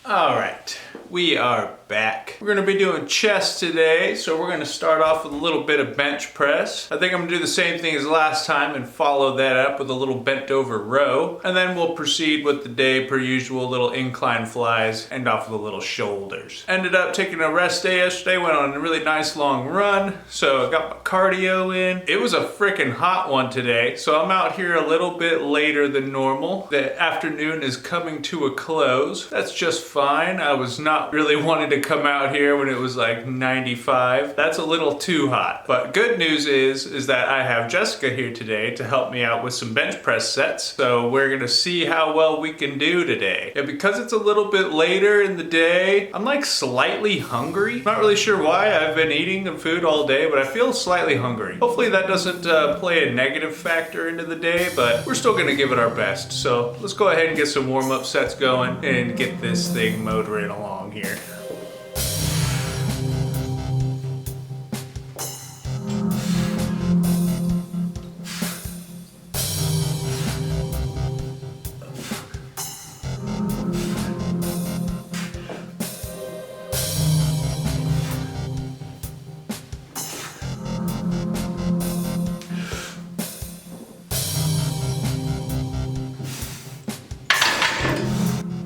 All right, we are back. We're gonna be doing chest today, so we're gonna start off with a little bit of bench press. I think I'm gonna do the same thing as last time and follow that up with a little bent over row, and then we'll proceed with the day per usual, little incline flies, end off with a little shoulders. Ended up taking a rest day yesterday, went on a really nice long run, so I got my cardio in. It was a freaking hot one today, so I'm out here a little bit later than normal. The afternoon is coming to a close. That's just fine. I was not really wanting to come out here when it was like 95. That's a little too hot. But good news is that I have Jessica here today to help me out with some bench press sets. So we're gonna see how well we can do today. And because it's a little bit later in the day, I'm like slightly hungry. Not really sure why. I've been eating food all day, but I feel slightly hungry. Hopefully that doesn't play a negative factor into the day, but we're still gonna give it our best. So let's go ahead and get some warm-up sets going and get this thing motoring along here.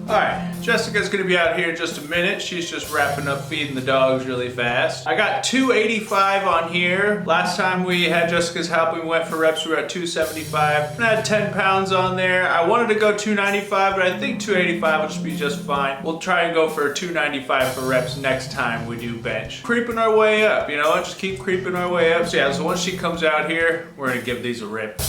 All right. Jessica's gonna be out here in just a minute. She's just wrapping up feeding the dogs really fast. I got 285 on here. Last time we had Jessica's help, we went for reps, we were at 275. And I had 10 pounds on there. I wanted to go 295, but I think 285 will be just fine. We'll try and go for 295 for reps next time we do bench. Creeping our way up, you know, just keep creeping our way up. So yeah, so once she comes out here, we're gonna give these a rip.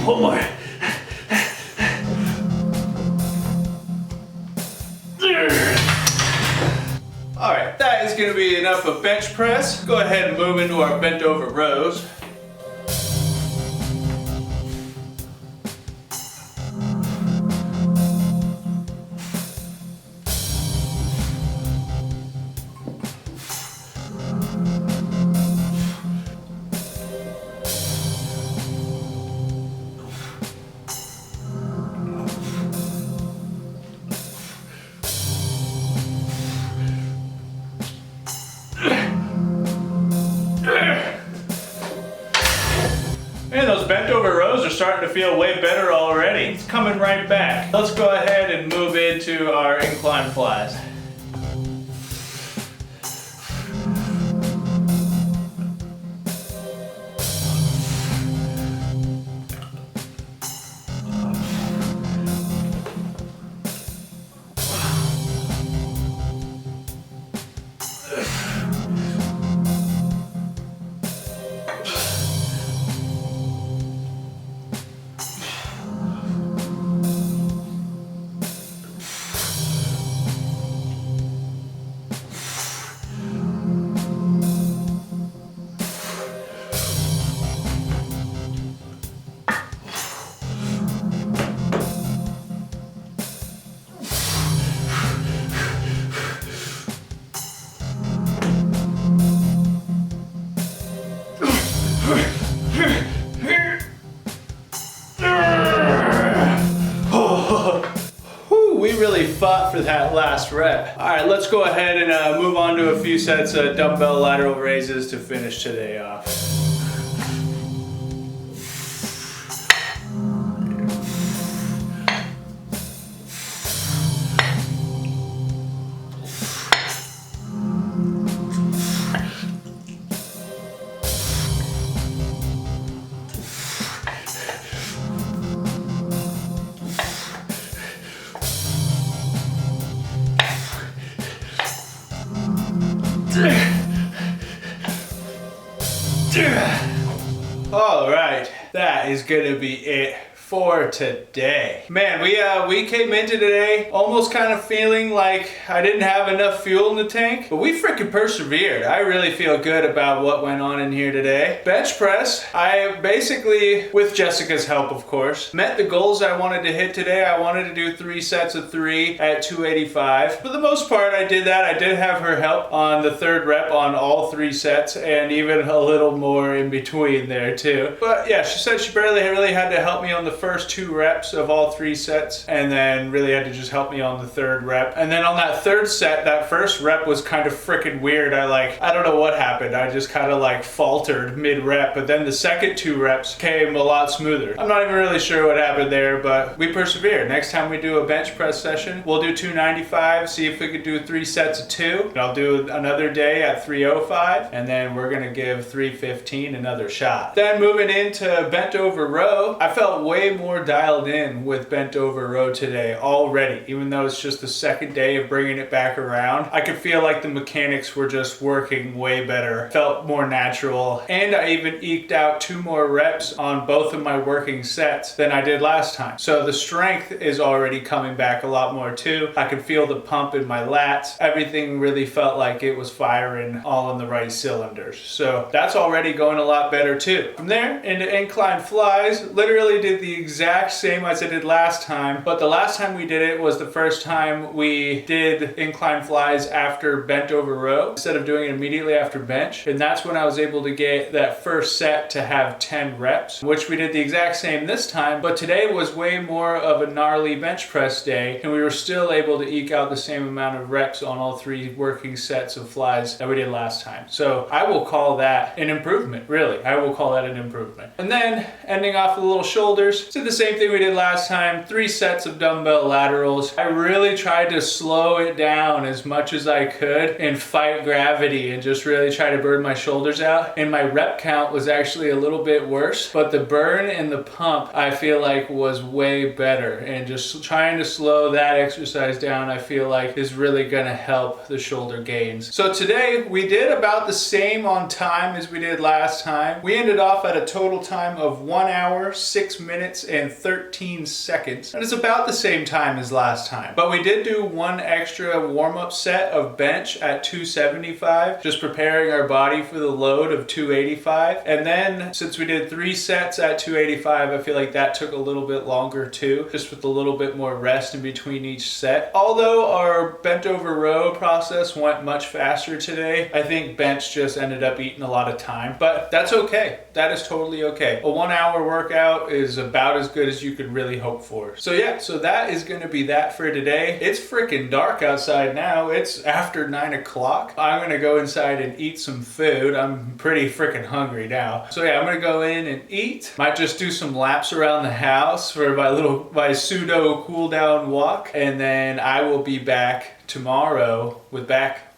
One more. All right, that is gonna be enough of bench press. Go ahead and move into our bent over rows. Man, those bent over rows are starting to feel way better already. It's coming right back. Let's go ahead and move into our incline flies. we really fought for that last rep. All right, let's go ahead and move on to a few sets of dumbbell lateral raises to finish today off. All right, that is gonna be it for today. Man, we came into today almost kind of feeling like I didn't have enough fuel in the tank, but we freaking persevered. I really feel good about what went on in here today. Bench press, I basically, with Jessica's help of course, met the goals I wanted to hit today. I wanted to do 3 sets of 3 at 285. For the most part, I did that. I did have her help on the 3rd rep on all 3 sets and even a little more in between there too. But yeah, she said she barely really had to help me on the first 2 reps of all 3 sets and then really had to just help me on the 3rd rep. And then on that 3rd set, that first rep was kind of freaking weird. I don't know what happened. I just kind of like faltered mid-rep, but then the second 2 reps came a lot smoother. I'm not even really sure what happened there, but we persevered. Next time we do a bench press session, we'll do 295, see if we could do 3 sets of 2. And I'll do another day at 305, and then we're gonna give 315 another shot. Then moving into bent over row, I felt way more dialed in with bent over row today already. Even though it's just the 2nd day of bringing it back around, I could feel like the mechanics were just working way better, felt more natural, and I even eked out 2 more reps on both of my working sets than I did last time. So the strength is already coming back a lot more too. I could feel the pump in my lats. Everything really felt like it was firing all in the right cylinders. So that's already going a lot better too. From there into incline flies, literally did the exact same as I did last time, but the last time we did it was the first time we did incline flies after bent over row instead of doing it immediately after bench, and that's when I was able to get that first set to have 10 reps, which we did the exact same this time, but today was way more of a gnarly bench press day, and we were still able to eke out the same amount of reps on all 3 working sets of flies that we did last time. So I will call that an improvement, really. I will call that an improvement. And then ending off with the little shoulders, did the same thing we did last time, 3 sets of dumbbell laterals. I really tried to slow it down as much as I could and fight gravity and just really try to burn my shoulders out. And my rep count was actually a little bit worse, but the burn and the pump I feel like was way better. And just trying to slow that exercise down I feel like is really gonna help the shoulder gains. So today we did about the same on time as we did last time. We ended off at a total time of 1 hour, 6 minutes, and 13 seconds. And it's about the same time as last time. But we did do 1 extra warm-up set of bench at 275, just preparing our body for the load of 285. And then since we did 3 sets at 285, I feel like that took a little bit longer too, just with a little bit more rest in between each set. Although our bent over row process went much faster today, I think bench just ended up eating a lot of time, but that's okay. That is totally okay. A 1 hour workout is about as good as you could really hope for. So yeah, so that is gonna be that for today. It's freaking dark outside now. It's after 9 o'clock. I'm gonna go inside and eat some food. I'm pretty freaking hungry now. So yeah, I'm gonna go in and eat. Might just do some laps around the house for my pseudo cool down walk. And then I will be back tomorrow with back